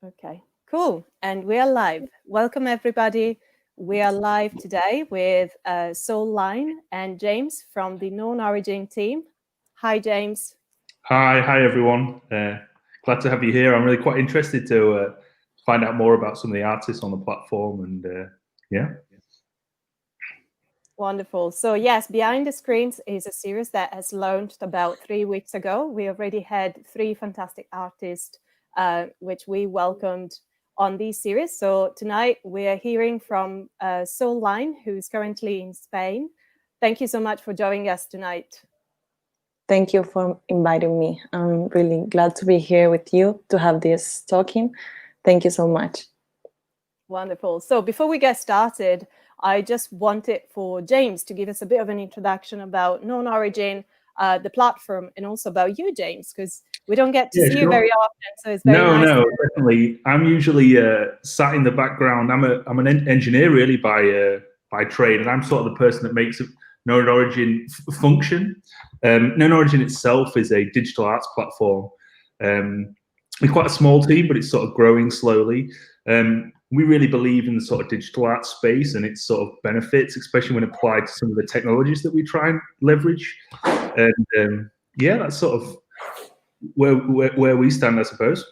Okay, cool. And we are live. Welcome, everybody. We are live today with Souline and James from the KnownOrigin team. Hi, James. Hi everyone. Glad to have you here. I'm really quite interested to find out more about some of the artists on the platform, and yeah. Wonderful. So yes, Behind the Screens is a series that has launched about 3 weeks ago. We already had 3 fantastic artists, which we welcomed on this series. So tonight we are hearing from Souline, who's currently in Spain. Thank you so much for joining us tonight. Thank you for inviting me. I'm really glad to be here with you to have this talking. Thank you so much. Wonderful. So before we get started, I just wanted for James to give us a bit of an introduction about KnownOrigin, the platform, and also about you, James, because we don't get to see you very often. So it's very nice. No, definitely. I'm usually sat in the background. I'm an engineer really by trade, and I'm sort of the person that makes KnownOrigin function. KnownOrigin itself is a digital arts platform. We're quite a small team, but it's sort of growing slowly. We really believe in the sort of digital art space and its sort of benefits, especially when applied to some of the technologies that we try and leverage. And yeah, that's sort of where we stand, I suppose.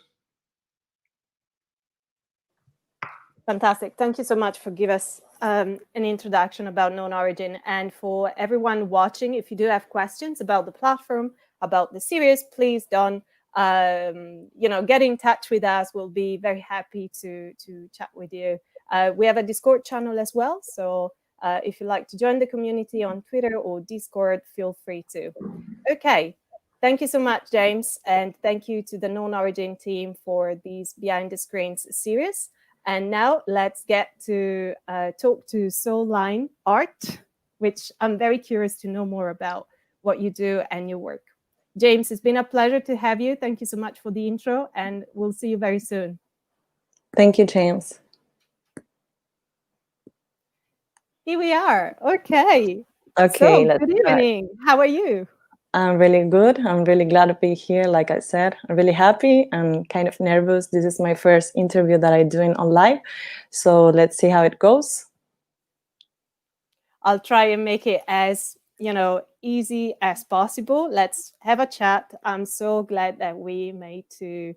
Fantastic. Thank you so much for giving us an introduction about KnownOrigin. And for everyone watching, if you do have questions about the platform, about the series, please don't get in touch with us. We'll be very happy to chat with you. We have a Discord channel as well. So if you'd like to join the community on Twitter or Discord, feel free to. Okay. Thank you so much, James. And thank you to the KnownOrigin team for these Behind the Screens series. And now let's get to talk to Souline Art, which I'm very curious to know more about what you do and your work. James, it's been a pleasure to have you. Thank you so much for the intro, and we'll see you very soon. Thank you, James. Here we are. Okay. Okay. So, good evening. How are you? I'm really good. I'm really glad to be here. Like I said, I'm really happy and kind of nervous. This is my first interview that I'm doing online. So let's see how it goes. I'll try and make it as easy as possible. Let's have a chat. I'm so glad that we made to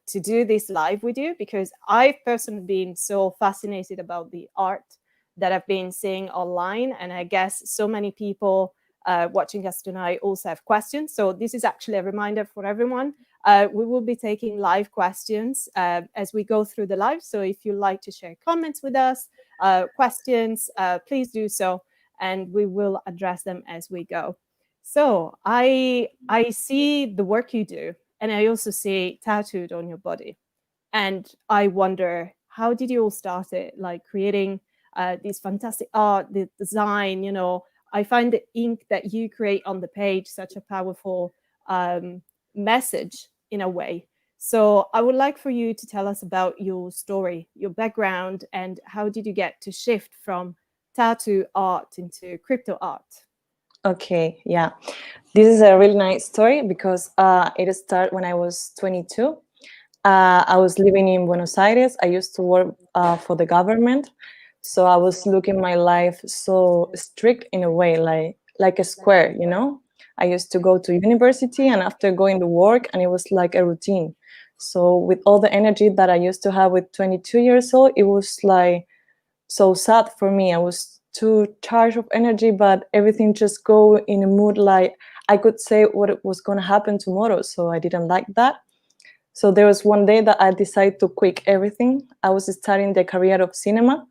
do this live with you, because I've personally been so fascinated about the art that I've been seeing online, and I guess so many people watching us tonight also have questions. So this is actually a reminder for everyone. We will be taking live questions as we go through the live. So if you'd like to share comments with us, questions, please do so, and we will address them as we go. So I see the work you do, and I also see tattooed on your body. And I wonder, how did you all start it? Like creating this fantastic art, the design, I find the ink that you create on the page such a powerful message in a way. So I would like for you to tell us about your story, your background, and how did you get to shift from tattoo art into crypto art? Okay, yeah. This is a really nice story because it started when I was 22. I was living in Buenos Aires. I used to work for the government. So I was looking my life so strict in a way, like a square, I used to go to university and after going to work, and it was like a routine. So with all the energy that I used to have with 22 years old, it was like so sad for me. I was too charged of energy, but everything just go in a mood like I could say what was going to happen tomorrow. So I didn't like that. So there was one day that I decided to quit everything. I was studying the career of cinema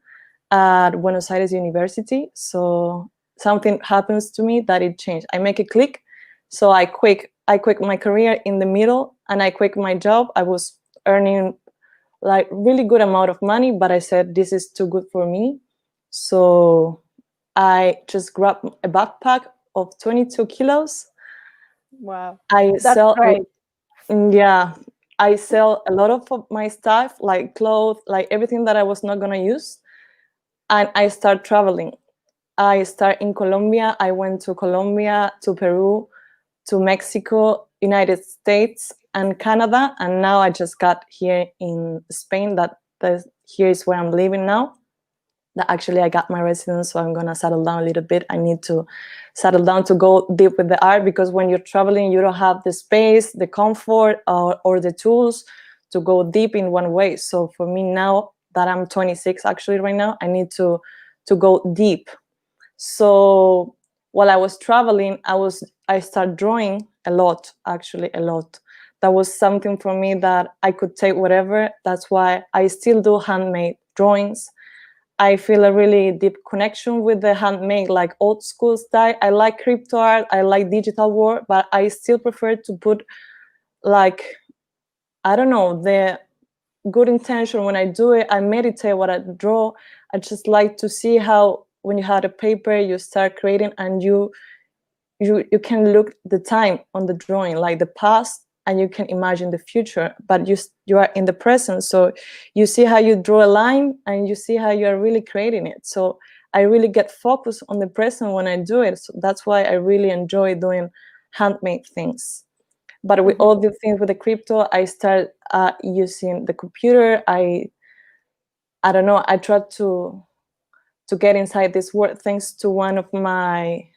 at Buenos Aires University. So something happens to me that it changed. I make a click. So I quit my career in the middle and I quit my job. I was earning like really good amount of money, but I said, this is too good for me. So I just grabbed a backpack of 22 kilos. Wow. That's great. Yeah. I sell a lot of my stuff, like clothes, like everything that I was not going to use. And I start traveling. I start in Colombia. I went to Colombia, to Peru, to Mexico, United States, and Canada, and now I just got here in Spain. Here is where I'm living now. That actually I got my residence, so I'm gonna settle down a little bit. I need to settle down to go deep with the art, because when you're traveling, you don't have the space, the comfort, or the tools to go deep in one way. So for me now that I'm 26, actually right now, I need to go deep. So while I was traveling, I started drawing a lot, actually a lot. That was something for me that I could take whatever. That's why I still do handmade drawings. I feel a really deep connection with the handmade, like old school style. I like crypto art, I like digital work, but I still prefer to put, like, I don't know, the good intention when I do it. I meditate what I draw. I just like to see how when you have a paper, you start creating, and you can look the time on the drawing, like the past, and you can imagine the future, but you are in the present. So you see how you draw a line, and you see how you are really creating it. So I really get focused on the present when I do it. So that's why I really enjoy doing handmade things. But with all the things with the crypto, I start using the computer. I don't know, I try to get inside this world thanks to one of a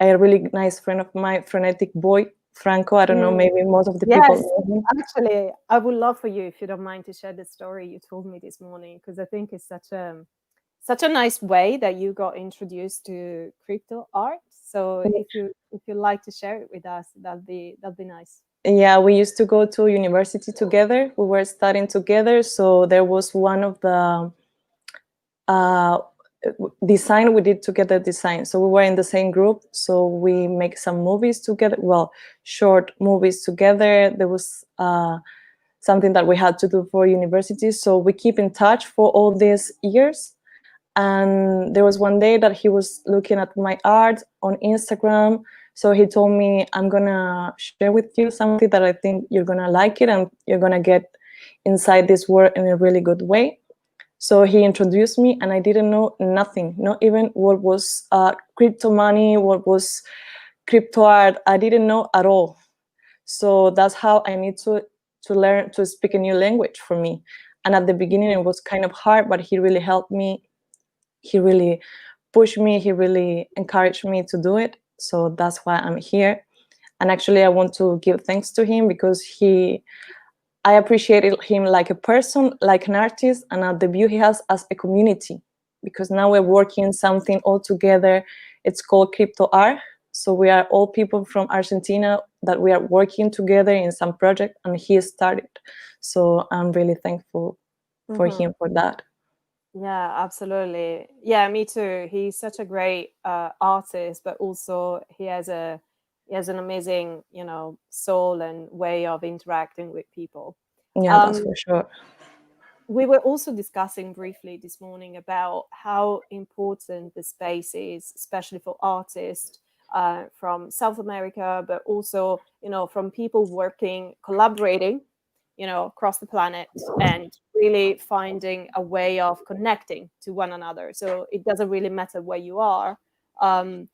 really nice friend of mine, Frenetic Boy, Franco. I don't know, maybe most of the people know him. Actually, I would love for you, if you don't mind, to share the story you told me this morning, because I think it's such a nice way that you got introduced to crypto art. So if you like to share it with us, that'd be nice. Yeah, we used to go to university together. We were studying together. So there was one of the design we did together design. So we were in the same group. So we make some movies together. Well, short movies together. There was something that we had to do for university. So we keep in touch for all these years. And there was one day that he was looking at my art on Instagram. So he told me, I'm gonna share with you something that I think you're gonna like it, and you're gonna get inside this world in a really good way. So he introduced me, and I didn't know nothing, not even what was crypto money, what was crypto art. I didn't know at all. So that's how I need to learn to speak a new language for me. And at the beginning, it was kind of hard, but he really helped me. He really pushed me. He really encouraged me to do it. So that's why I'm here. And actually, I want to give thanks to him, because I appreciated him like a person, like an artist, and the view he has as a community, because now we're working something all together. It's called Crypto Art. So we are all people from Argentina that we are working together in some project, and he started. So I'm really thankful for him for that. Yeah, absolutely. Yeah, me too. He's such a great artist, but also he has an amazing, soul and way of interacting with people. Yeah, that's for sure. We were also discussing briefly this morning about how important the space is, especially for artists from South America, but also, from people collaborating, across the planet, and really finding a way of connecting to one another. So it doesn't really matter where you are. And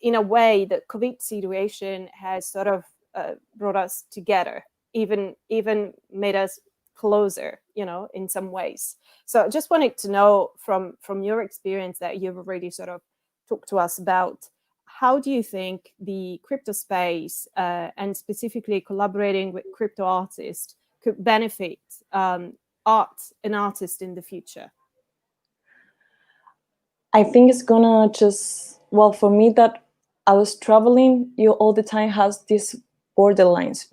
in a way, the COVID situation has sort of brought us together, even made us closer, in some ways. So I just wanted to know from your experience that you've already sort of talked to us about, how do you think the crypto space and specifically collaborating with crypto artists could benefit art and artists in the future? I think it's gonna for me, that I was traveling, you all the time has these borderlines,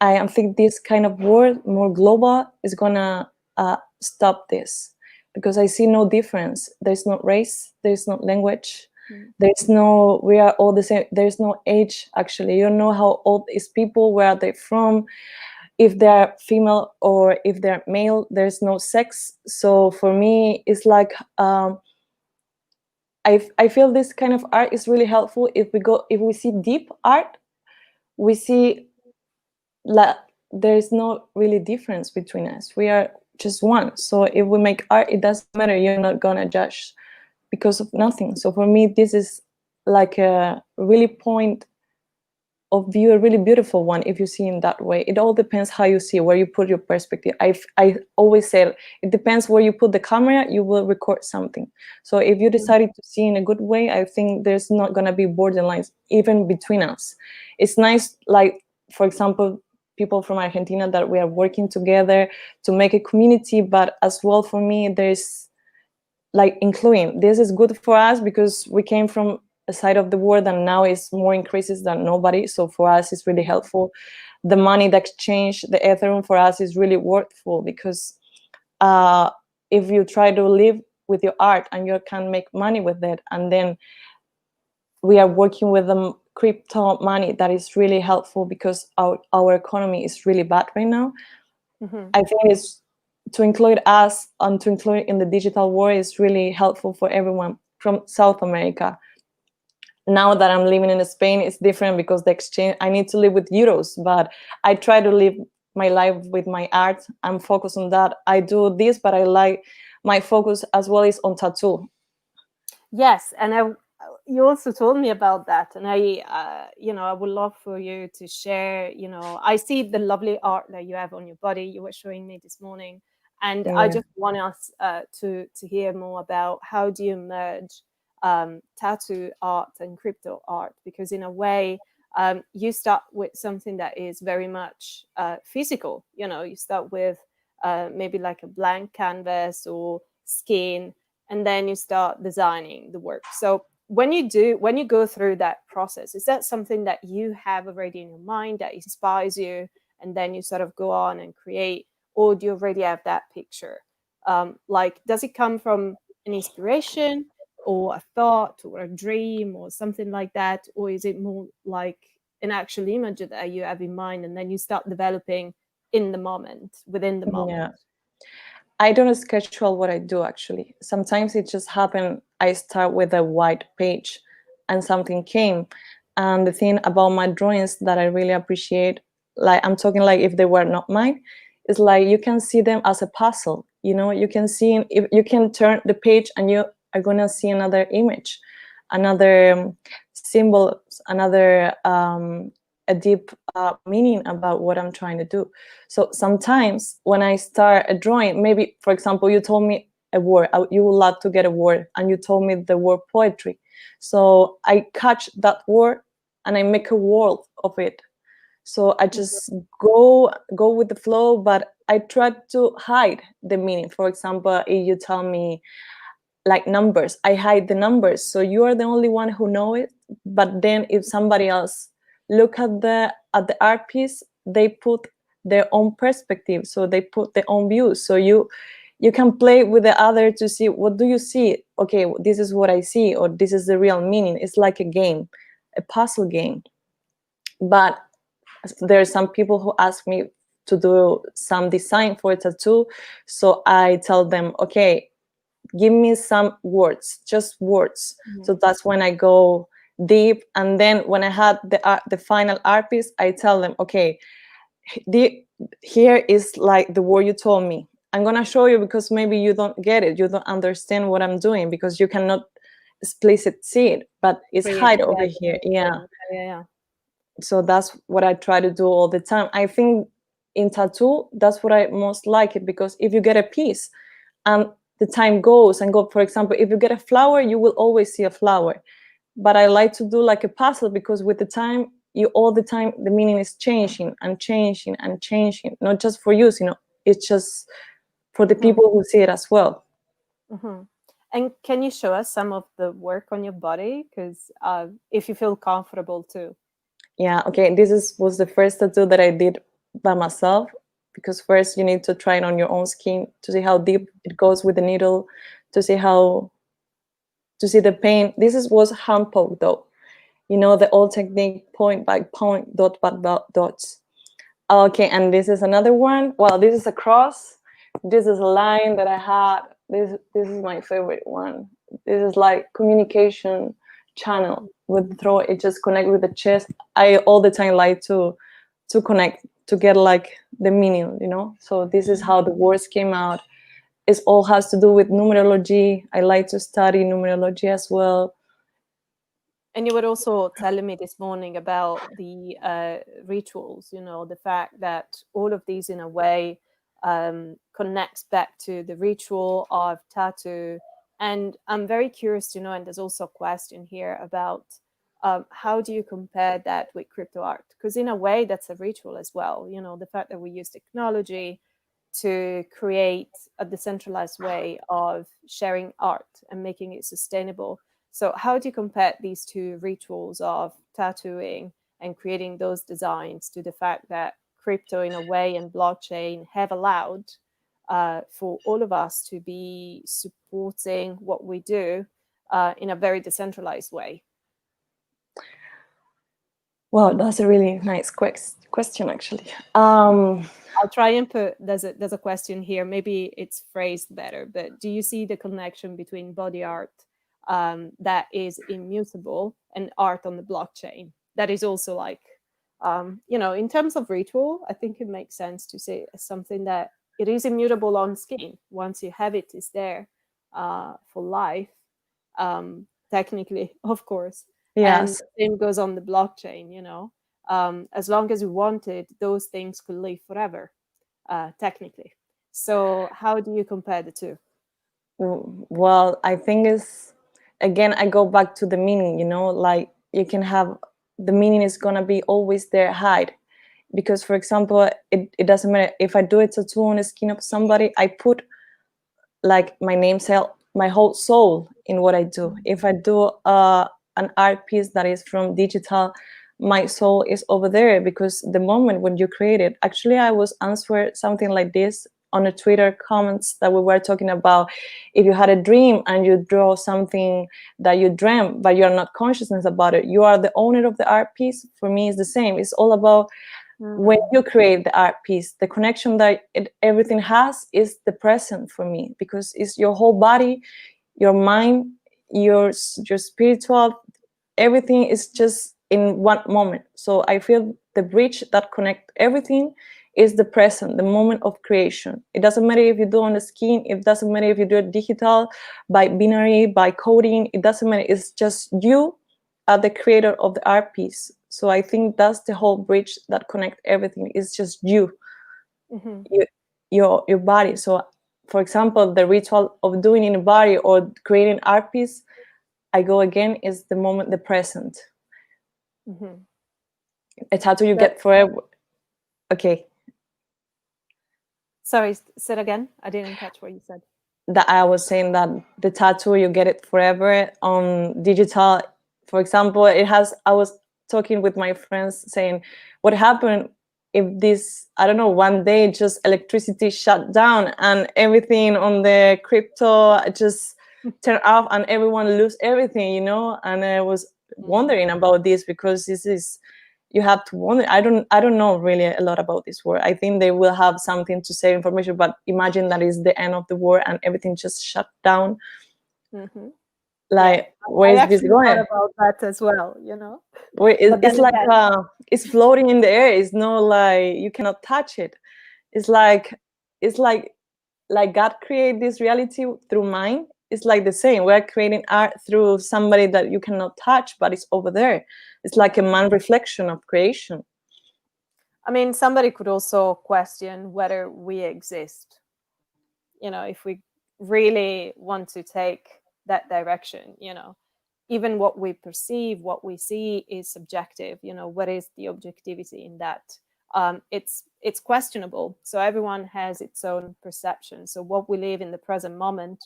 I think this kind of world, more global, is gonna stop this, because I see no difference. There's no race, there's no language, we are all the same. There's no age, actually. You don't know how old is people, where are they from, if they're female or if they're male. There's no sex. So for me, it's like I feel this kind of art is really helpful. If we see deep art, we see that there's no really difference between us. We are just one. So if we make art, it doesn't matter. You're not gonna judge because of nothing. So for me, this is like a really point view a really beautiful one if you see in that way. It all depends how you see, where you put your perspective. I always say it depends where you put the camera, you will record something. So if you decided to see in a good way, I think there's not going to be borderlines even between us. It's nice, like, for example, people from Argentina that we are working together to make a community, but as well for me, there's like including. This is good for us because we came from a side of the world and now it's more increases than nobody. So for us, it's really helpful. The money, the exchange, the Ethereum for us is really worthful because if you try to live with your art and you can make money with it, and then we are working with the crypto money that is really helpful because our economy is really bad right now. I think it's to include us and to include in the digital world is really helpful for everyone from South America. Now that I'm living in Spain, it's different because the exchange, I need to live with euros, but I try to live my life with my art. I'm focused on that. I do this, but I like my focus as well is on tattoo. Yes, and you also told me about that, and I would love for you to share. I see the lovely art that you have on your body. You were showing me this morning, and I just want us to hear more about how do you merge tattoo art and crypto art, because in a way you start with something that is very much physical. You start with maybe like a blank canvas or skin, and then you start designing the work. So when you go through that process, is that something that you have already in your mind that inspires you, and then you sort of go on and create, or do you already have that picture? Like, does it come from an inspiration or a thought or a dream or something like that, or is it more like an actual image that you have in mind and then you start developing in the moment, within the moment? Yeah. I don't schedule what I do, actually. Sometimes it just happens. I start with a white page and something came. And the thing about my drawings that I really appreciate, like I'm talking like if they were not mine, is like you can see them as a puzzle. You can see, if you can turn the page and you are going to see another image, another symbol, another a deep meaning about what I'm trying to do. So sometimes when I start a drawing, maybe, for example, you told me a word, you would love to get a word, and you told me the word poetry. So I catch that word and I make a world of it. So I just go with the flow, but I try to hide the meaning. For example, if you tell me like numbers, I hide the numbers. So you are the only one who know it. But then if somebody else look at the art piece, they put their own perspective. So they put their own views. So you can play with the other to see, what do you see? Okay, this is what I see, or this is the real meaning. It's like a game, a puzzle game. But there are some people who ask me to do some design for a tattoo. So I tell them, okay, give me some words, just words. So that's when I go deep. And then when I had the final art piece, I tell them, okay, here is like the word you told me. I'm going to show you because maybe you don't get it. You don't understand what I'm doing because you cannot explicit see it, but it's hide over here. Yeah. So that's what I try to do all the time. I think in tattoo, that's what I most like it, because if you get a piece and the time goes and go, for example, if you get a flower, you will always see a flower. But I like to do like a puzzle, because with the time, all the time, the meaning is changing and changing and changing, not just for you, it's just for the people who see it as well. And can you show us some of the work on your body? Because if you feel comfortable too. Yeah, okay, this was the first tattoo that I did by myself, because first you need to try it on your own skin to see how deep it goes with the needle, to see the pain. Was hand poke though, the old technique, point by point, dot by dots. Okay, and this is another one. Well, this is a cross. This is a line that I had. This is my favorite one. This is like communication channel with the throat. It just connect with the chest. I all the time like to connect, to get like the meaning, So this is how the words came out. It all has to do with numerology. I like to study numerology as well. And you were also telling me this morning about the rituals, you know, the fact that all of these in a way connects back to the ritual of tattoo. And I'm very curious to know, and there's also a question here about how do you compare that with crypto art? Because in a way, that's a ritual as well. You know, the fact that we use technology to create a decentralized way of sharing art and making it sustainable. So how do you compare these two rituals of tattooing and creating those designs to the fact that crypto in a way and blockchain have allowed for all of us to be supporting what we do in a very decentralized way? Well, that's a really nice question, actually. I'll try and put, there's a question here, maybe it's phrased better, but do you see the connection between body art that is immutable and art on the blockchain that is also like, you know, in terms of ritual, I think it makes sense to say something that it is immutable on skin. Once you have it, it's there for life, technically, of course. Yes. And same goes on the blockchain, you know. As long as you wanted, those things could live forever, technically. So how do you compare the two? Well, I think it's, again, I go back to the meaning, you know, like you can have, the meaning is going to be always there, hide. Because, for example, it doesn't matter if I do a tattoo on the skin of somebody, I put like my name, my whole soul in what I do. If I do an art piece that is from digital, my soul is over there, because the moment when you create it, actually I was answered something like this on the Twitter comments that we were talking about. If you had a dream and you draw something that you dreamt, but you're not consciousness about it, you are the owner of the art piece. For me, it's the same. It's all about when you create the art piece, the connection that everything has is the present for me, because it's your whole body, your mind, your spiritual, everything is just in one moment. So I feel the bridge that connects everything is the present, the moment of creation. It doesn't matter if you do on the skin, it doesn't matter if you do it digital, by binary, by coding, it doesn't matter. It's just you are the creator of the art piece. So I think that's the whole bridge that connects everything. It's just you, your body. So, for example, the ritual of doing in a body or creating art piece, I go again, is the moment, the present. A tattoo you get forever. Okay. Sorry, say it again. I didn't catch what you said. That I was saying that the tattoo you get it forever. On digital, for example, it has. I was talking with my friends saying, what happened if this, I don't know, one day just electricity shut down and everything on the crypto just turn off and everyone lose everything, you know? And I was wondering about this, because this is, you have to wonder. I don't know really a lot about this war. I think they will have something to say, information, but imagine that is the end of the war and everything just shut down. Like, where is this going? About that as well, you know. It's like it's floating in the air. It's not like you cannot touch it. It's like God created this reality through mind. It's like the same. We're creating art through somebody that you cannot touch, but it's over there. It's like a man reflection of creation. I mean, somebody could also question whether we exist. You know, if we really want to take that direction, you know, even what we perceive, what we see is subjective. You know, what is the objectivity in that? It's questionable. So everyone has its own perception. So what we live in the present moment,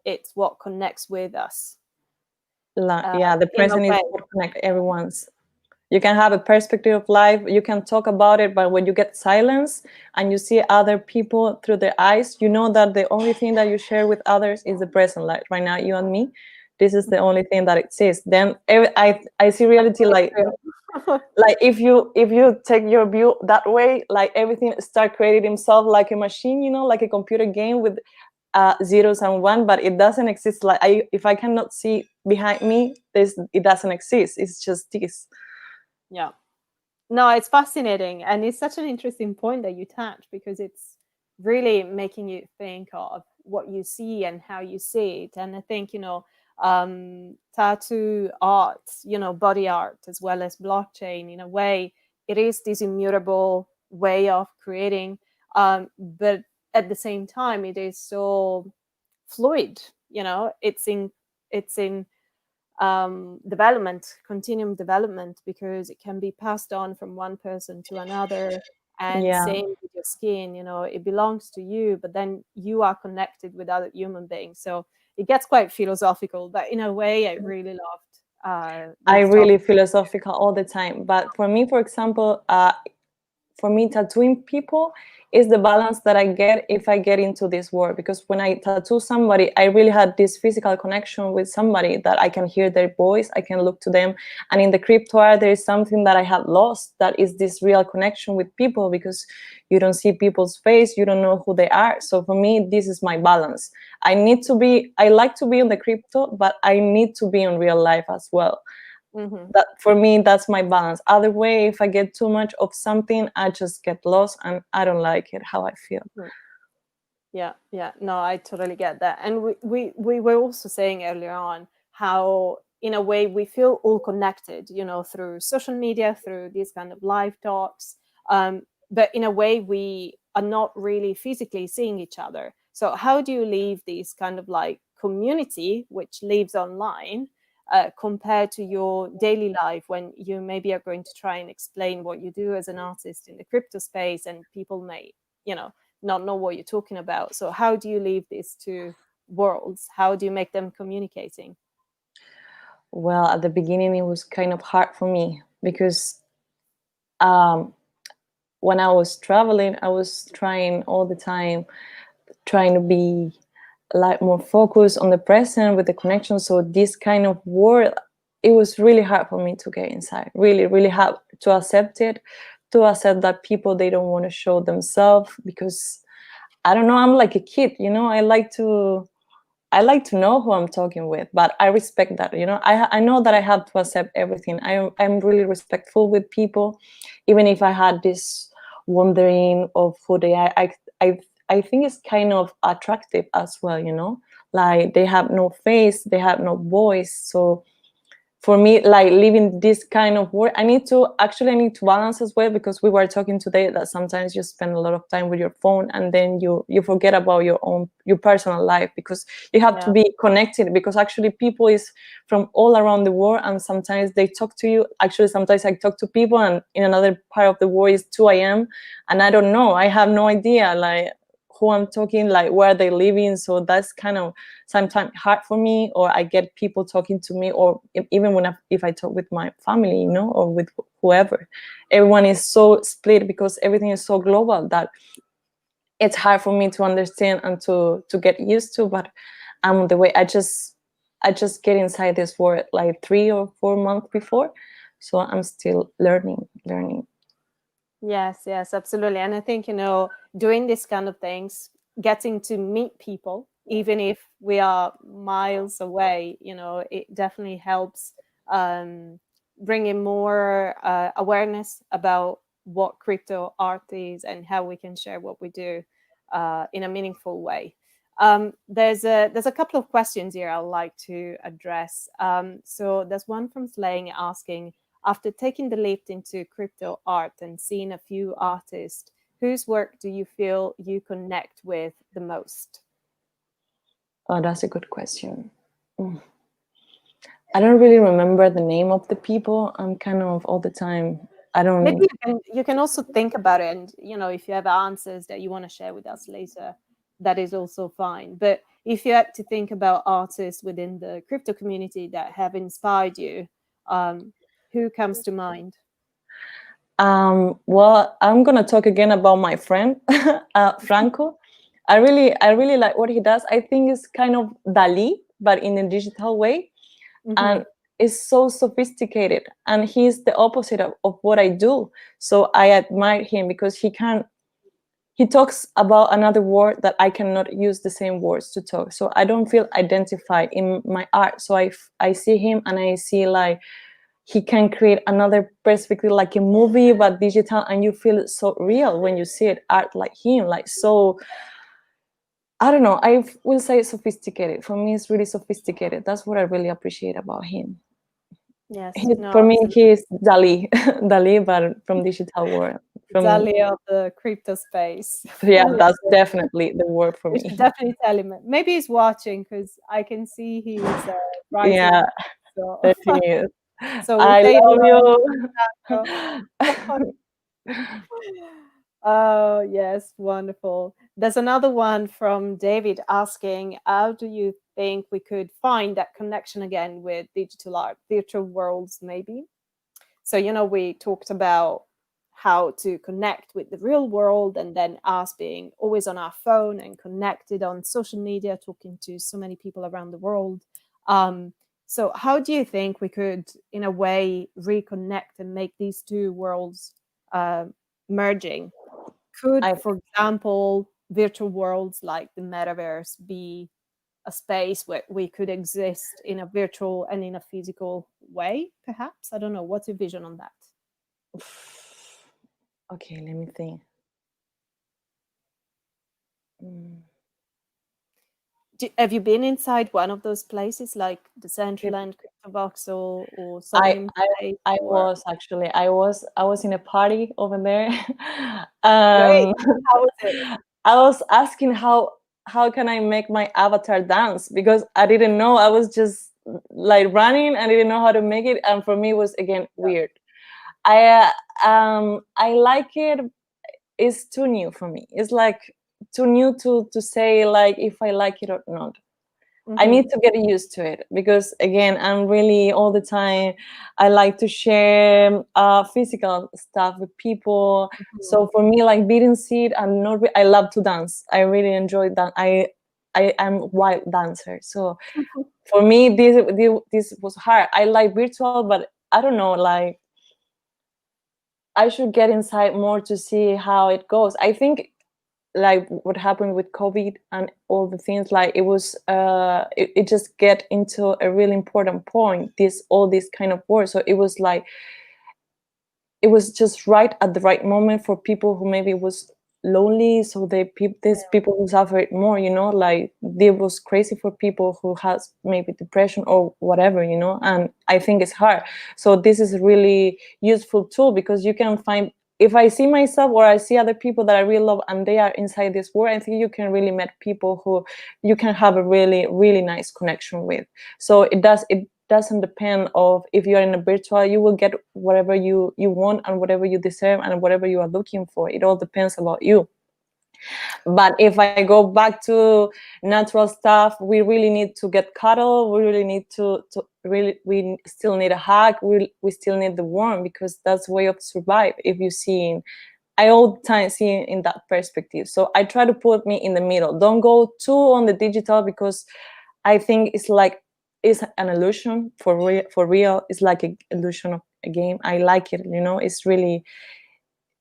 it's what connects with us. The present is what connects everyone's. You can have a perspective of life, you can talk about it, but when you get silence and you see other people through their eyes, you know that the only thing that you share with others is the present. Like right now, you and me, this is the only thing that exists. Then I see reality like if you take your view that way, like everything start creating himself like a machine, you know, like a computer game with zeros and one, but it doesn't exist. Like if I cannot see behind me, it doesn't exist. It's just this. Yeah. No, it's fascinating. And it's such an interesting point that you touch, because it's really making you think of what you see and how you see it. And I think, you know, tattoo art, body art, as well as blockchain. In a way, it is this immutable way of creating, but at the same time, it is so fluid. It's in development, continuum development, because it can be passed on from one person to another. And Yeah. same with your skin, it belongs to you, but then you are connected with other human beings. So it gets quite philosophical, but in a way, I really loved. I really philosophical all the time. But for me, for example, tattooing people is the balance that I get if I get into this world. Because when I tattoo somebody, I really had this physical connection with somebody that I can hear their voice, I can look to them. And in the crypto art, there is something that I had lost, that is this real connection with people, because you don't see people's face, you don't know who they are. So for me, this is my balance. I like to be in the crypto, but I need to be in real life as well. That for me, that's my balance. Other way, if I get too much of something, I just get lost and I don't like it how I feel. Yeah, no, I totally get that. And we were also saying earlier on how, in a way, we feel all connected, through social media, through these kind of live talks, but in a way we are not really physically seeing each other. So how do you leave this kind of like community which lives online, compared to your daily life, when you maybe are going to try and explain what you do as an artist in the crypto space, and people may, not know what you're talking about? So how do you leave these two worlds? How do you make them communicating? Well, at the beginning, it was kind of hard for me, because when I was traveling, I was trying all the time, trying to be like more focused on the present with the connection. So this kind of world, it was really hard for me to get inside. Really, really hard to accept it, to accept that people, they don't want to show themselves, because I don't know, I'm like a kid, I like to know who I'm talking with, but I respect that, I know that I have to accept everything. I'm really respectful with people, even if I had this wondering of who they are. I think it's kind of attractive as well, like they have no face, they have no voice. So for me, like living this kind of work, I need to balance as well, because we were talking today that sometimes you spend a lot of time with your phone, and then you forget about your personal life, because you have to be connected, because actually people is from all around the world, and sometimes they talk to you. Actually, sometimes I talk to people, and in another part of the world is 2 a.m. and I don't know, I have no idea like who I'm talking, like where they living. So that's kind of sometimes hard for me. Or I get people talking to me, or even if I talk with my family, or with whoever, everyone is so split, because everything is so global, that it's hard for me to understand and to get used to. But I'm the way, I just get inside this world like 3 or 4 months before, so I'm still learning. Yes, absolutely. And I think, doing this kind of things, getting to meet people, even if we are miles away, it definitely helps bringing more awareness about what crypto art is, and how we can share what we do in a meaningful way. There's a couple of questions here I'd like to address. So there's one from Slang asking, after taking the leap into crypto art and seeing a few artists, whose work do you feel you connect with the most? Oh, that's a good question. I don't really remember the name of the people. I'm kind of all the time, I don't. Maybe you can also think about it, and if you have answers that you want to share with us later, that is also fine. But if you had to think about artists within the crypto community that have inspired you, who comes to mind? Well, I'm gonna talk again about my friend Franco. I really like what he does. I think it's kind of Dali, but in a digital way, and it's so sophisticated. And he's the opposite of what I do. So I admire him, because he talks about another word that I cannot use the same words to talk. So I don't feel identified in my art. So I see him, and I see like he can create another perspective, like a movie but digital, and you feel so real when you see it, art like him, like so I don't know, I will say sophisticated. For me, it's really sophisticated. That's what I really appreciate about him. Yes, For me, absolutely. he is Dali, Dali, but from digital world. From Dali of the crypto space. yeah, I love that's it. definitely the word for We me. should definitely tell him. Maybe he's watching because I can see he's writing. Yeah, So, that he is. so we I say hello. love you. Oh, yes, wonderful. There's another one from David asking, how do you think we could find that connection again with digital art, virtual worlds, maybe? So, we talked about how to connect with the real world and then us being always on our phone and connected on social media, talking to so many people around the world. So how do you think we could, in a way, reconnect and make these two worlds merging? Could, I for example, virtual worlds like the metaverse be a space where we could exist in a virtual and in a physical way, perhaps? I don't know. What's your vision on that? Okay, let me think. Mm. Have you been inside one of those places like the Centraland, CryptoBox, or I Souline I Place? I Or was actually I was in a party over there. great, um, how was it? I was asking how can I make my avatar dance, because I didn't know. I was just like running. I didn't know how to make it, and for me it was again weird. I like it. It's too new for me. It's like too new to say like if I like it or not. I Mm-hmm. need to get used to it, because again, I'm really all the time. I like to share physical stuff with people. Mm-hmm. So for me, like beating seed, I'm not. I love to dance. I really enjoy that. I am wild dancer. So for me, this was hard. I like virtual, but I don't know. Like I should get inside more to see how it goes. I think like what happened with COVID and all the things, like it was it just get into a really important point, this all this kind of work. So it was like it was just right at the right moment for people who maybe was lonely. So these people who suffered more, like it was crazy for people who has maybe depression or whatever, and I think it's hard. So this is a really useful tool, because you can find, if I see myself or I see other people that I really love and they are inside this world, I think you can really meet people who you can have a really, really nice connection with. So it doesn't depend of if you're in a virtual, you will get whatever you want and whatever you deserve and whatever you are looking for. It all depends about you. But if I go back to natural stuff, we really need to get cuddle. We really need to really, we still need a hug. We still need the warmth, because that's way of survive. If you see, I all the time see in that perspective. So I try to put me in the middle. Don't go too on the digital, because I think it's an illusion for real. It's like an illusion of a game. I like it,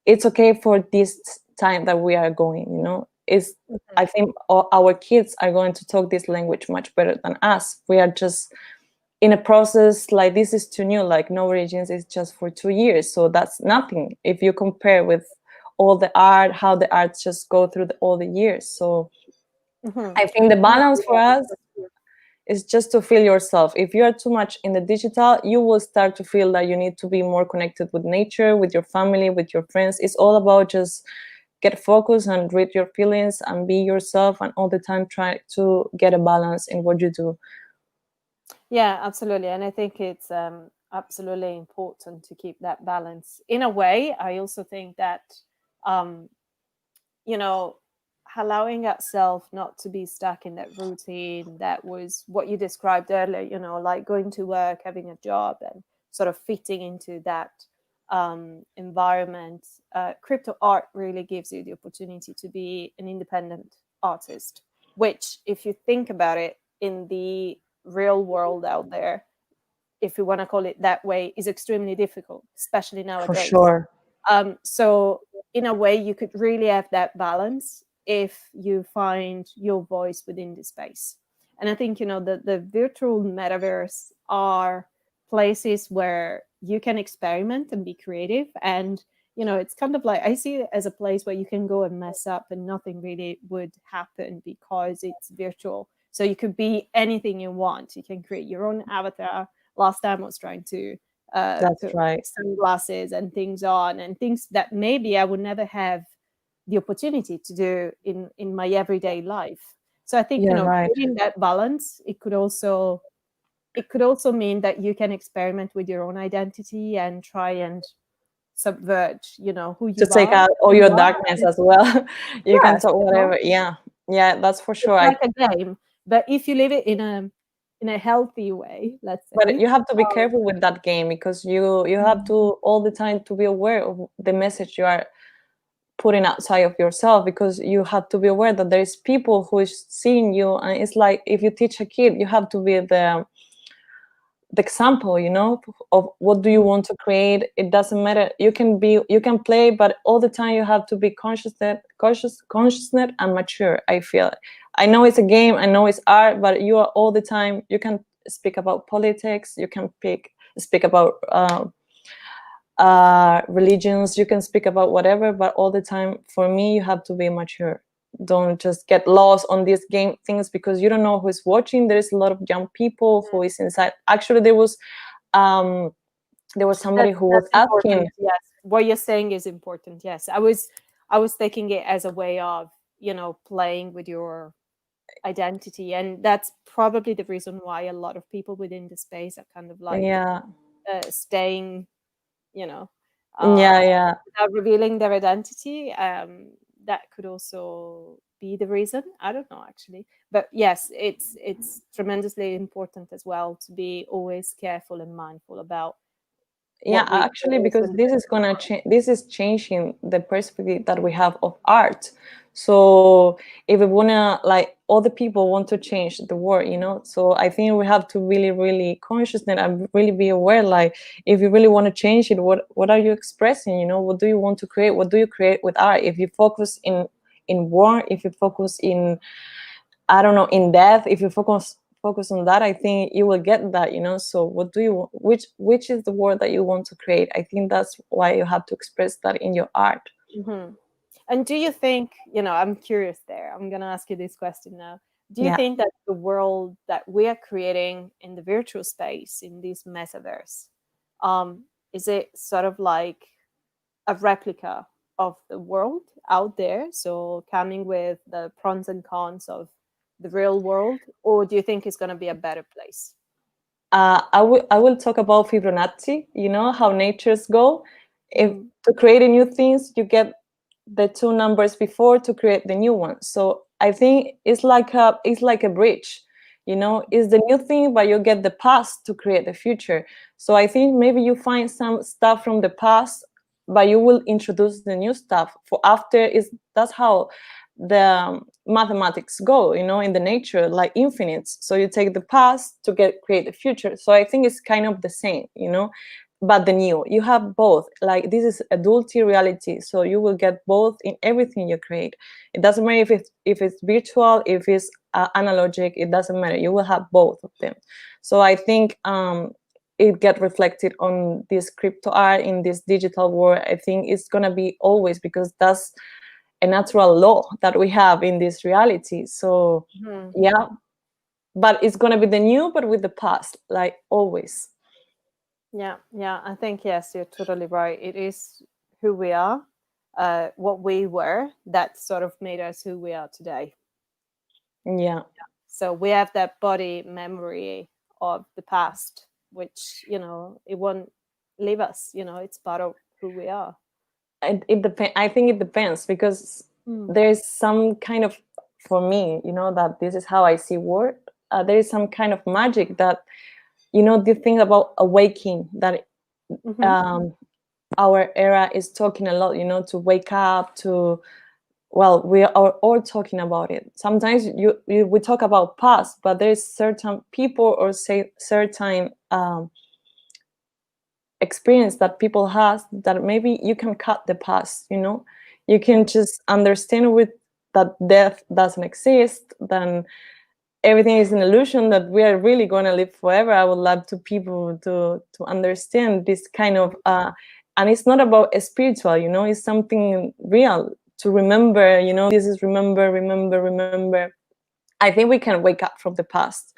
it's okay for this time that we are going, it's Mm-hmm. I think our kids are going to talk this language much better than us. We are just in a process, like this is too new, like KnownOrigin is just for 2 years, so that's nothing if you compare with all the art, how the arts just go through all the years. So Mm-hmm. I think the No, balance for yeah, us that's true. is just to feel yourself. If you are too much in the digital, you will start to feel that you need to be more connected with nature, with your family, with your friends. It's all about just get focused and read your feelings and be yourself, and all the time try to get a balance in what you do. Yeah, absolutely. And I think it's absolutely important to keep that balance. In a way, I also think that, um, you know, allowing ourselves not to be stuck in that routine that was what you described earlier, like going to work, having a job, and sort of fitting into that environment. Crypto art really gives you the opportunity to be an independent artist, which, if you think about it, in the real world out there, if you want to call it that way, is extremely difficult, especially For nowadays. sure. So in a way, you could really have that balance if you find your voice within the space. And I think, the virtual metaverse are places where you can experiment and be creative. And it's kind of like, I see it as a place where you can go and mess up and nothing really would happen because it's virtual. So you could be anything you want. You can create your own avatar. Last time I was trying to That's put right. sunglasses and things on, and things that maybe I would never have the opportunity to do in my everyday life. So I think, You're right. creating that balance, it could also mean that you can experiment with your own identity and try and subvert, who To you take are. out all your darkness as well. You can Yes, talk whatever. Yeah, yeah, that's for it's sure. like a game, but if you live it in a healthy way, let's But say. you have to be careful with that game, because you have to all the time to be aware of the message you are putting outside of yourself, because you have to be aware that there is people who is seeing you, and it's like if you teach a kid, you have to be the example, of what do you want to create. It doesn't matter. You can play, but all the time you have to be consciousness and mature. I know it's a game, I know it's art, but you are all the time. You can speak about politics, you can speak about religions, you can speak about whatever, but all the time, for me, you have to be mature. Don't just get lost on these game things, because you don't know who's watching. There's a lot of young people who is inside. Actually, there was somebody who was That's important. asking. Yes, what you're saying is important. Yes, I was taking it as a way of playing with your identity, and that's probably the reason why a lot of people within the space are kind of like Yeah, staying, you know, yeah. without revealing their identity. That could also be the reason. I don't know, actually, but yes, it's tremendously important as well to be always careful and mindful about Yeah, what we actually, post because and this is gonna change. This is changing the perspective that we have of art. So if we wanna, like, all the people want to change the world, So I think we have to really, really conscious and really be aware. Like, if you really want to change it, what are you expressing? What do you want to create? What do you create with art? If you focus in war, if you focus in, I don't know, in death, if you focus on that, I think you will get that. So what do you want? Which is the word that you want to create? I think that's why you have to express that in your art. Mhm. And do you think, I'm curious there. I'm going to ask you this question now. Do you Yeah. think that the world that we are creating in the virtual space, in this metaverse, is it sort of like a replica of the world out there? So coming with the pros and cons of the real world, or do you think it's going to be a better place? I will talk about Fibonacci. You know how natures go. If Mm. to create a new things, you get the two numbers before to create the new one. So I think it's like a bridge. It's the new thing, but you get the past to create the future. So I think maybe you find some stuff from the past, but you will introduce the new stuff for after. That's how the mathematics go, in the nature, like infinites. So you take the past to create the future. So I think it's kind of the same, but the new, you have both. Like, this is a duality reality, so you will get both in everything you create. It doesn't matter if it's virtual, if it's analogic, it doesn't matter. You will have both of them. So I think it get reflected on this crypto art in this digital world. I think it's gonna be always, because that's a natural law that we have in this reality. So yeah, but it's gonna be the new, but with the past, like always. Yeah, I think, yes, you're totally right. It is who we are, what we were, that sort of made us who we are today. Yeah. So we have that body memory of the past, which, it won't leave us, it's part of who we are. It depends. I think it depends, because there's some kind of, for me, that this is how I see world. There is some kind of magic that, the thing about awakening, that our era is talking a lot, to wake up, to, well, we are all talking about it. Sometimes we talk about past, but there's certain people, or say certain experience that people has, that maybe you can cut the past. You can just understand with that death doesn't exist, then everything is an illusion, that we are really going to live forever. I would love to people to understand this kind of And it's not about a spiritual, you know, it's something real to remember, you know, this is remember. I think we can wake up from the past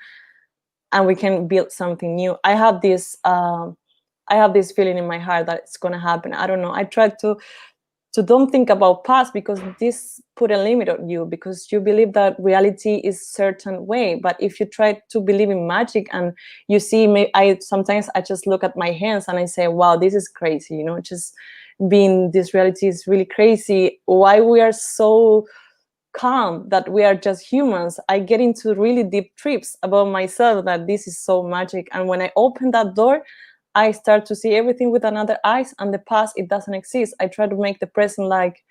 and we can build something new. I have this feeling in my heart that it's going to happen. I don't know. I try to don't think about past, because this put a limit on you, because you believe that reality is certain way. But if you try to believe in magic and you see me, sometimes I just look at my hands and I say, wow, this is crazy, you know, just being this reality is really crazy. Why we are so calm that we are just humans? I get into really deep trips about myself, that this is so magic. And when I open that door, I start to see everything with another eyes, and the past, it doesn't exist. I try to make the present like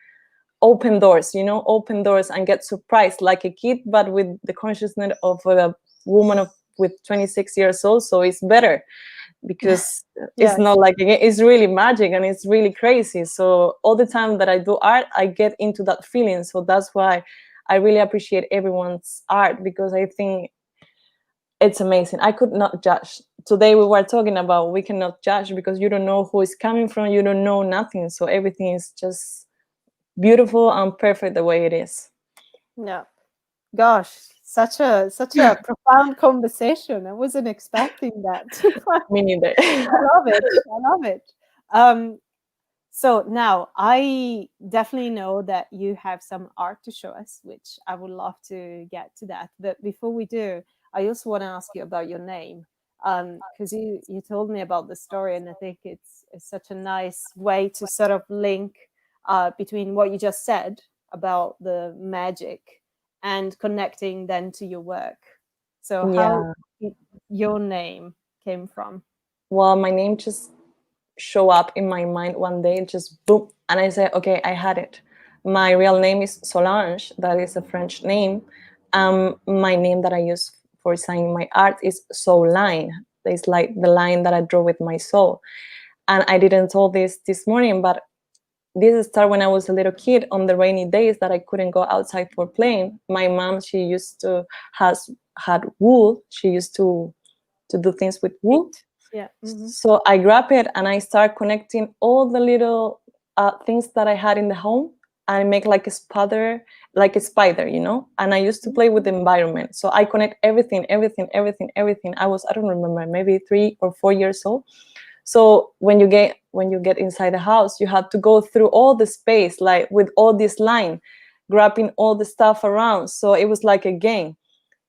open doors, you know, open doors, and get surprised like a kid, but with the consciousness of a woman with 26 years old. So it's better, because Yes. it's not like, it's really magic and it's really crazy. So all the time that I do art, I get into that feeling. So that's why I really appreciate everyone's art, because I think it's amazing. I could not judge. Today we were talking about we cannot judge, because you don't know who is coming from, you don't know nothing. So everything is just beautiful and perfect the way it is. Yeah. Gosh, such a profound conversation. I wasn't expecting that. Me neither. I love it. I love it. So now I definitely know that you have some art to show us, which I would love to get to that. But before we do, I also want to ask you about your name, because you told me about the story, and I think it's such a nice way to sort of link between what you just said about the magic and connecting then to your work. So how your name came from? Well, my name just show up in my mind one day, just boom, and I say, okay, I had it. My real name is Solange. That is a French name. My name that I use for signing my art is Souline. It's like the line that I draw with my soul. And I didn't tell this morning, but this started when I was a little kid. On the rainy days that I couldn't go outside for playing, my mom, she used to had wool. She used to do things with wool. Yeah. Mm-hmm. So I grab it and I start connecting all the little things that I had in the home. I make like a spider, you know. And I used to play with the environment. So I connect everything. I don't remember, maybe 3 or 4 years old. So when you get inside the house, you have to go through all the space, like with all this line, grabbing all the stuff around. So it was like a game.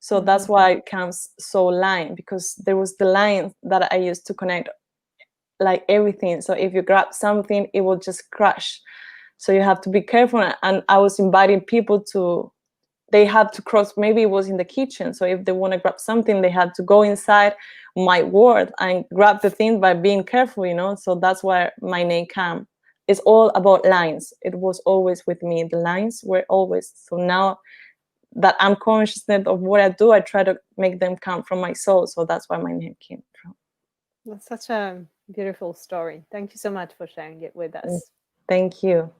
So that's why it comes Souline, because there was the line that I used to connect like everything. So if you grab something, it will just crash. So you have to be careful. And I was inviting people they had to cross, maybe it was in the kitchen. So if they want to grab something, they had to go inside my world and grab the thing by being careful, you know. So that's where my name came. It's all about lines. It was always with me. The lines were always. So now that I'm conscious of what I do, I try to make them come from my soul. So that's where my name came from. That's such a beautiful story. Thank you so much for sharing it with us. Thank you.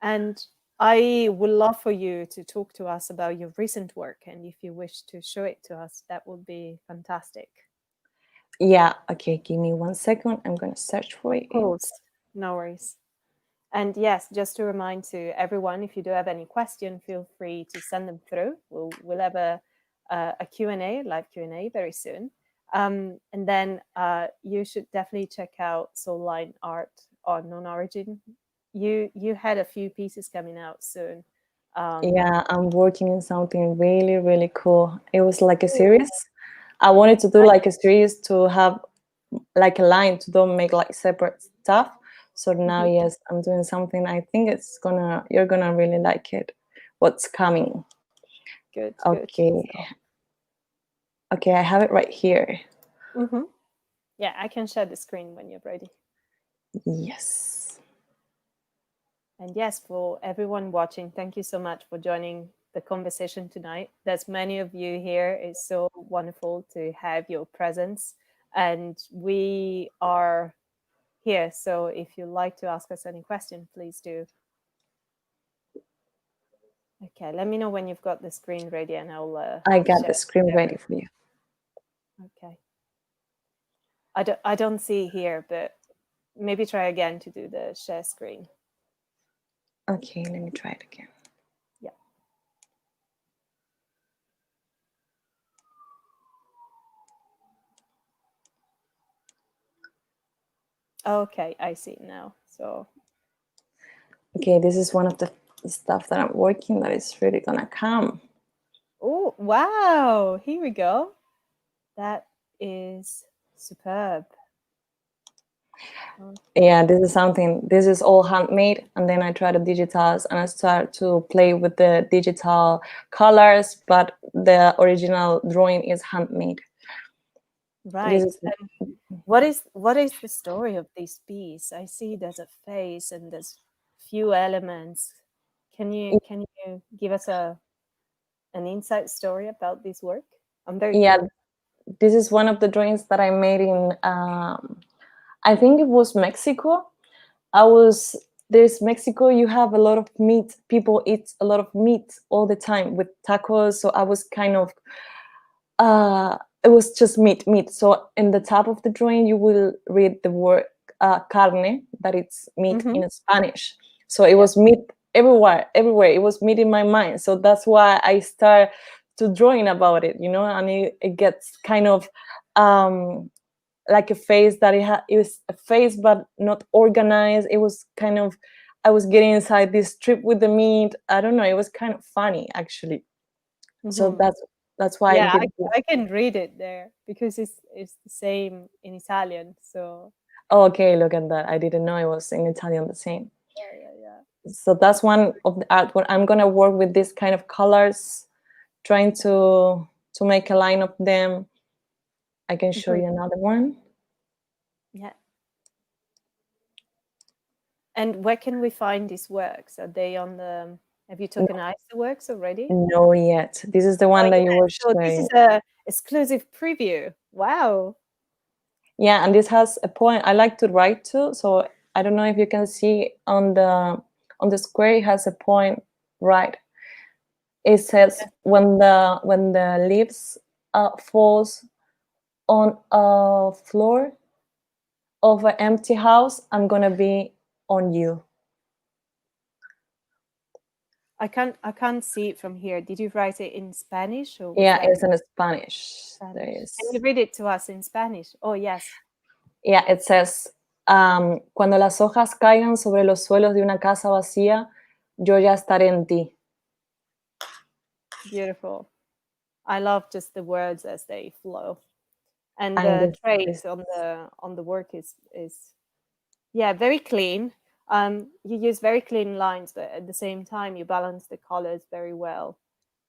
And I would love for you to talk to us about your recent work. And if you wish to show it to us, that would be fantastic. Yeah. Okay. Give me 1 second. I'm going to search for it. Of course. No worries. And yes, just to remind to everyone, if you do have any question, feel free to send them through. We'll have a Q&A, live Q&A very soon. And then you should definitely check out Souline Art on KnownOrigin. You had a few pieces coming out soon. Yeah, I'm working in something really, really cool. It was like a series. I wanted to do like a series to have like a line, to don't make like separate stuff. So now, yes, I'm doing something. I think you're gonna really like it. What's coming? Good. Okay. Good. Okay, I have it right here. Yeah, I can share the screen when you're ready. Yes. And yes, for everyone watching, thank you so much for joining the conversation tonight. There's many of you here. It's so wonderful to have your presence. And we are here. So if you'd like to ask us any question, please do. Okay, let me know when you've got the screen ready and I'll I got the screen ready for you. Okay. I don't see here, but maybe try again to do the share screen. Okay, let me try it again. Yeah. Okay, I see now. So. Okay, this is one of the stuff that I'm working that is really gonna come. Oh, wow. Here we go. That is superb. Yeah, this is all handmade, and then I try to digitize and I start to play with the digital colors, but the original drawing is handmade. Right. And what is the story of this piece? I see there's a face and there's few elements. Can you give us an inside story about this work? I'm very curious. This is one of the drawings that I made in I think it was Mexico. There's Mexico, you have a lot of meat. People eat a lot of meat all the time with tacos. So I was kind of, it was just meat. So in the top of the drawing, you will read the word carne, that it's meat in Spanish. So it was meat everywhere. It was meat in my mind. So that's why I start to drawing about it, and it gets kind of, like a face that it was a face but not organized. It was kind of, I was getting inside this strip with the meat. I don't know, it was kind of funny actually. So that's why I can read it there because it's the same in Italian. So okay, look at that. I didn't know it was in Italian the same. Yeah. So that's one of the art where I'm gonna work with this kind of colors, trying to make a line of them. I can show you another one. Yeah. And where can we find these works? Are they on the? Have you tokenized the works already? No, yet. This is the one that you were showing. So this is a exclusive preview. Wow. Yeah, and this has a point. I like to write too, so I don't know if you can see on the square. It has a point, right? It says when the leaves falls on a floor of an empty house, I'm gonna be on you. I can't see it from here. Did you write it in Spanish or? Yeah, it's in Spanish. There is. Can you read it to us in Spanish? Oh yes. Yeah, it says, cuando las hojas caigan sobre los suelos de una casa vacía, yo ya estaré en ti. Beautiful. I love just the words as they flow, and the traits on the work is very clean. You use very clean lines, but at the same time you balance the colors very well,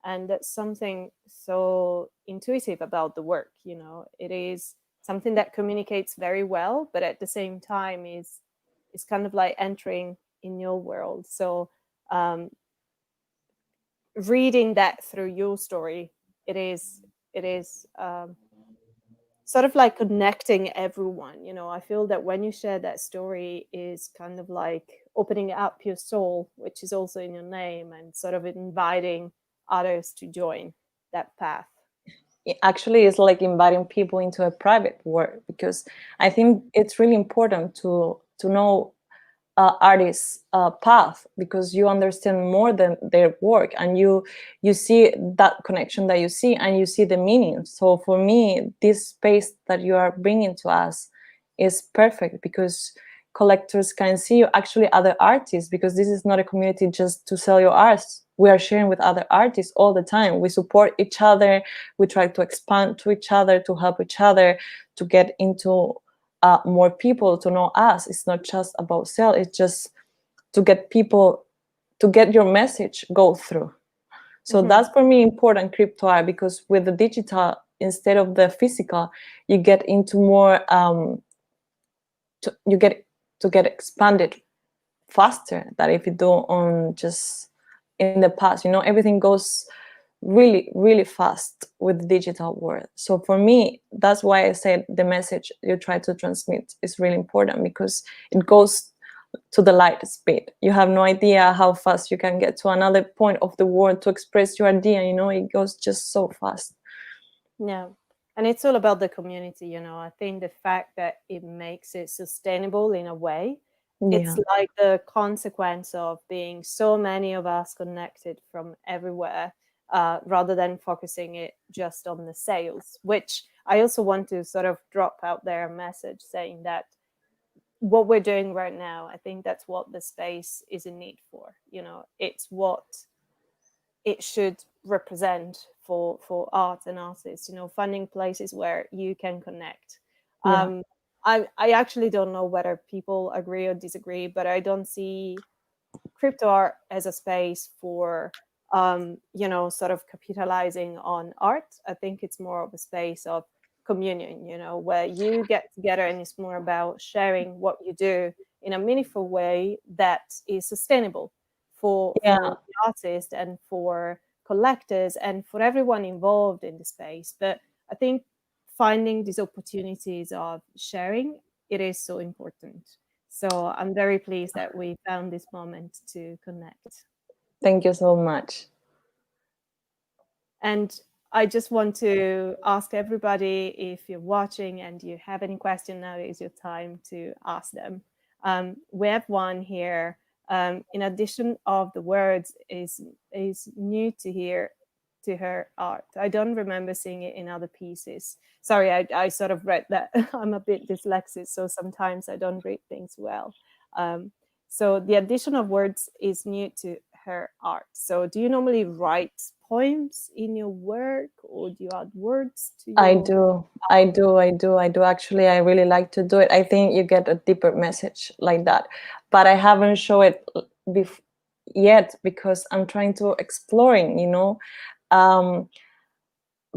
and that's something so intuitive about the work. It is something that communicates very well, but at the same time is kind of like entering in your world. So reading that through your story, it is sort of like connecting everyone. I feel that when you share that story is kind of like opening up your soul, which is also in your name, and sort of inviting others to join that path. Actually, it's like inviting people into a private world, because I think it's really important to know artists' path, because you understand more than their work, and you see that connection that you see, and you see the meaning. So for me, this space that you are bringing to us is perfect, because collectors can see you, actually other artists, because this is not a community just to sell your art. We are sharing with other artists all the time. We support each other. We try to expand to each other, to help each other, to get into more people to know us. It's not just about sell. It's just to get people, to get your message go through. So that's for me important, crypto art, because with the digital, instead of the physical, you get into more, you get to get expanded faster than if you do on just in the past. Everything goes really, really fast with the digital world. So for me, that's why I said the message you try to transmit is really important, because it goes to the light speed. You have no idea how fast you can get to another point of the world to express your idea. It goes just so fast. Yeah. And it's all about the community, you know. I think the fact that it makes it sustainable in a way, it's Yeah. like the consequence of being so many of us connected from everywhere, rather than focusing it just on the sales, which I also want to sort of drop out there a message saying that what we're doing right now, I think that's what the space is in need for. You know, it's what it should represent for art and artists, you know, finding places where you can connect. Yeah. I actually don't know whether people agree or disagree, but I don't see crypto art as a space for you know, sort of capitalizing on art. I think it's more of a space of communion, you know, where you get together and it's more about sharing what you do in a meaningful way that is sustainable Yeah. for the artist and for collectors and for everyone involved in the space. But I think finding these opportunities of sharing, it is so important. So I'm very pleased that we found this moment to connect. Thank you so much. And I just want to ask everybody, if you're watching and you have any question, now is your time to ask them. We have one here. In addition of the words, is new to her art. I don't remember seeing it in other pieces. Sorry, I sort of read that. I'm a bit dyslexic, so sometimes I don't read things well. So the addition of words is new to her art. So do you normally write poems in your work, or do you add words to I your do. I do. I do. I do. Actually, I really like to do it. I think you get a deeper message like that. But I haven't shown it yet because I'm trying to exploring, you know.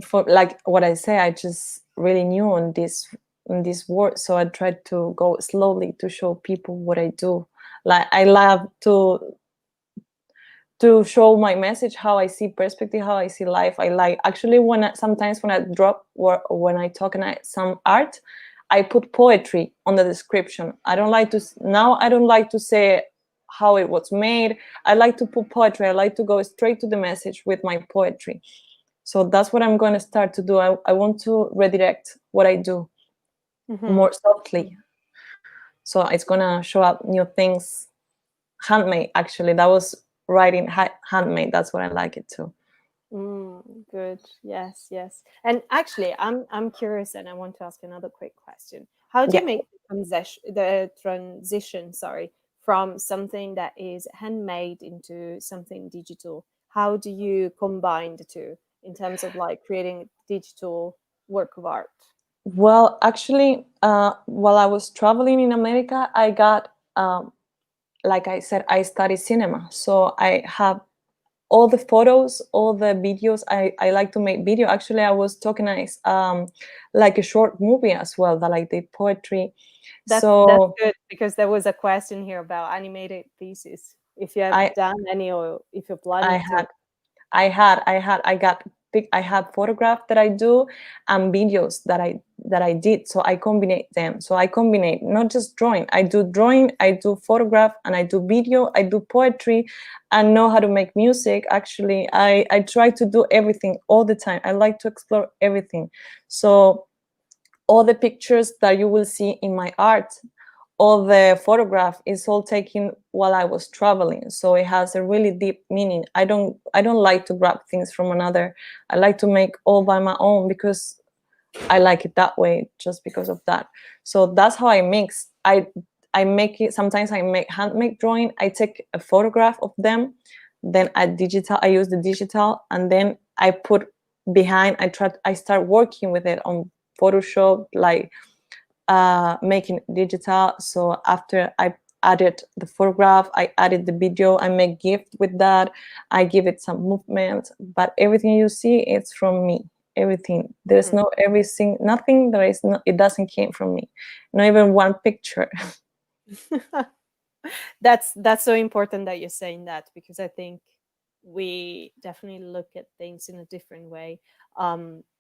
For like what I say, I just really new on this word. So I tried to go slowly to show people what I do. Like I love to show my message, how I see perspective, how I see life. I like actually sometimes when I drop or when I talk and some art, I put poetry on the description. I don't like to now. I don't like to say how it was made. I like to put poetry. I like to go straight to the message with my poetry. So that's what I'm going to start to do. I want to redirect what I do more softly. So it's going to show up new things. Handmade, actually. That was writing handmade. That's what I like it too. Good. Yes, yes. And actually, I'm curious, and I want to ask another quick question. How do you Yeah. make the transition, sorry, from something that is handmade into something digital? How do you combine the two in terms of like creating a digital work of art? Well, actually, while I was traveling in America, I got, like I said, I studied cinema. So I have all the photos, all the videos. I like to make video. Actually, I was talking like a short movie as well that I did poetry. That's So good, because there was a question here about animated pieces. If you have I done any, or if you're I planning to. had I got big. I have photographs that I do and videos that I did. So I combine them. So I combine not just drawing. I do drawing, I do photograph, and I do video. I do poetry, and know how to make music. Actually, I try to do everything all the time. I like to explore everything. So all the pictures that you will see in my art, all the photograph is all taken while I was traveling, so it has a really deep meaning. I don't like to grab things from another. I like to make all by my own because I like it that way, just because of that. So that's how I mix. I make it. Sometimes I make handmade drawing. I take a photograph of them, then I use the digital, and then I put behind. I start working with it on Photoshop, like making it digital. So after I added the photograph, I added the video, I make gift with that, I give it some movement, but everything you see is from me. Everything. There's no everything, nothing that is not, it doesn't came from me. Not even one picture. That's so important that you're saying that, because I think we definitely look at things in a different way,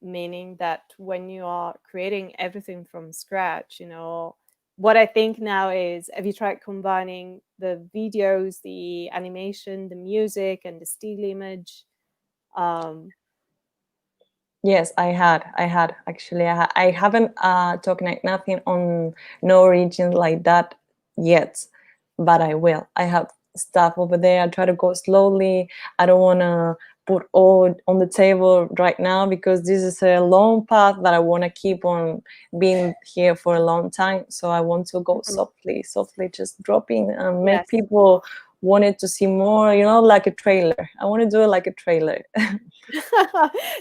meaning that when you are creating everything from scratch, you know, what I think now is, have you tried combining the videos, the animation, the music, and the still image? Yes, I had actually. I haven't talked nothing on KnownOrigin like that yet, but I will. I have stuff over there. I try to go slowly. I don't want to put all on the table right now because this is a long path that I want to keep on being here for a long time. So I want to go softly, just dropping and make Yes. people wanted to see more. You know, like a trailer. I want to do it like a trailer.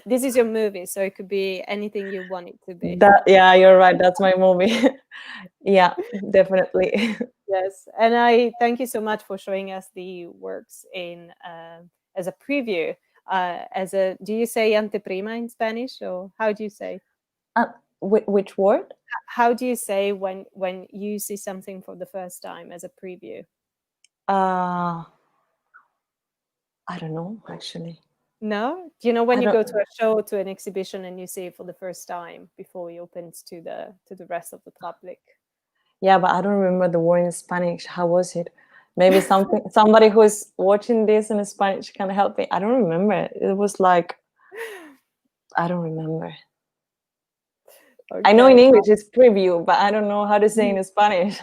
This is your movie, so it could be anything you want it to be. Yeah, you're right. That's my movie. Yeah, definitely. Yes, and I thank you so much for showing us the works in as a preview. Do you say anteprima in Spanish, or how do you say? Which word? How do you say when you see something for the first time as a preview? I don't know actually. No? Do you know when you go to a show, to an exhibition, and you see it for the first time before it opens to the rest of the public? Yeah, but I don't remember the word in Spanish. How was it? Maybe somebody who is watching this in Spanish can help me. I don't remember. It was like, I don't remember. Okay. I know in English it's preview, but I don't know how to say in Spanish.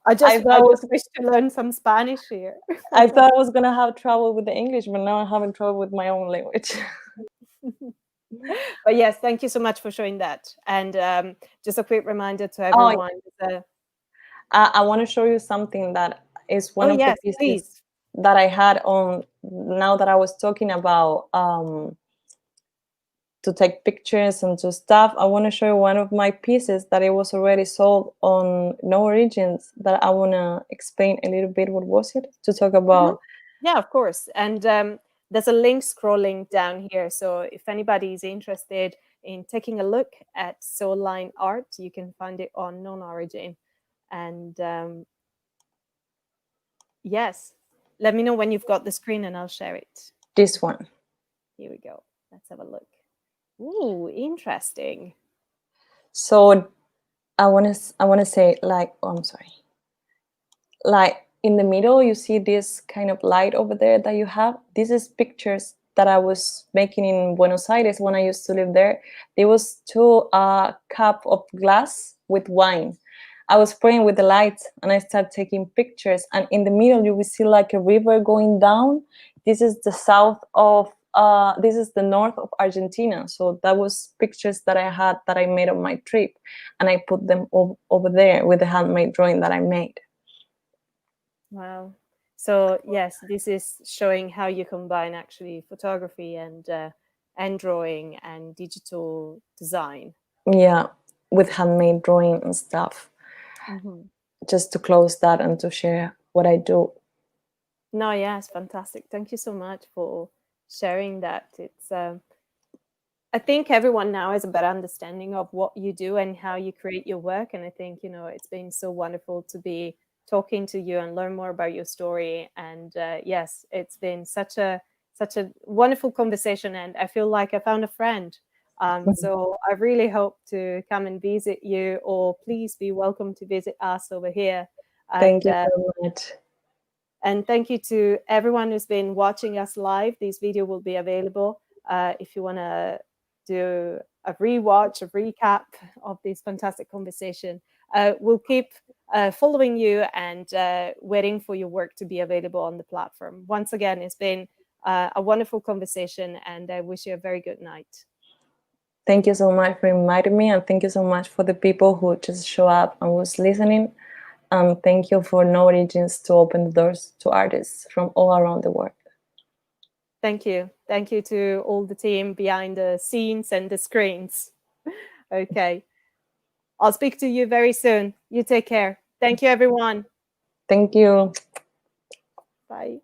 I just wish to learn some Spanish here. I thought I was gonna have trouble with the English, but now I'm having trouble with my own language. But yes, thank you so much for showing that. And just a quick reminder to everyone. I want to show you something that is one of the pieces that I had on. Now that I was talking about to take pictures and to stuff, I want to show you one of my pieces that it was already sold on KnownOrigin that I want to explain a little bit. What was it to talk about? Yeah, of course. And there's a link scrolling down here. So if anybody is interested in taking a look at Souline Art, you can find it on KnownOrigin. And yes, let me know when you've got the screen and I'll share it. This one. Here we go. Let's have a look. Ooh, interesting. So I want to say, like, oh, I'm sorry. Like in the middle, you see this kind of light over there that you have. This is pictures that I was making in Buenos Aires when I used to live there. There was 2 cup of glass with wine. I was playing with the lights and I started taking pictures. And in the middle, you will see like a river going down. This is the south of, this is the north of Argentina. So that was pictures that I had that I made on my trip. And I put them over there with the handmade drawing that I made. Wow. So yes, this is showing how you combine actually photography and drawing and digital design. Yeah, with handmade drawing and stuff. Just to close that and to share what I do. No, yes, fantastic. Thank you so much for sharing that. It's I think everyone now has a better understanding of what you do and how you create your work. And I think, it's been so wonderful to be talking to you and learn more about your story. And yes, it's been such a wonderful conversation. And I feel like I found a friend. So I really hope to come and visit you, or please be welcome to visit us over here. Thank you so much. And thank you to everyone who's been watching us live. This video will be available if you want to do a rewatch, a recap of this fantastic conversation. We'll keep following you and waiting for your work to be available on the platform. Once again, it's been a wonderful conversation, and I wish you a very good night. Thank you so much for inviting me, and thank you so much for the people who just show up and was listening. Thank you for KnownOrigin to open the doors to artists from all around the world. Thank you. Thank you to all the team behind the scenes and the screens. Okay. I'll speak to you very soon. You take care. Thank you, everyone. Thank you. Bye.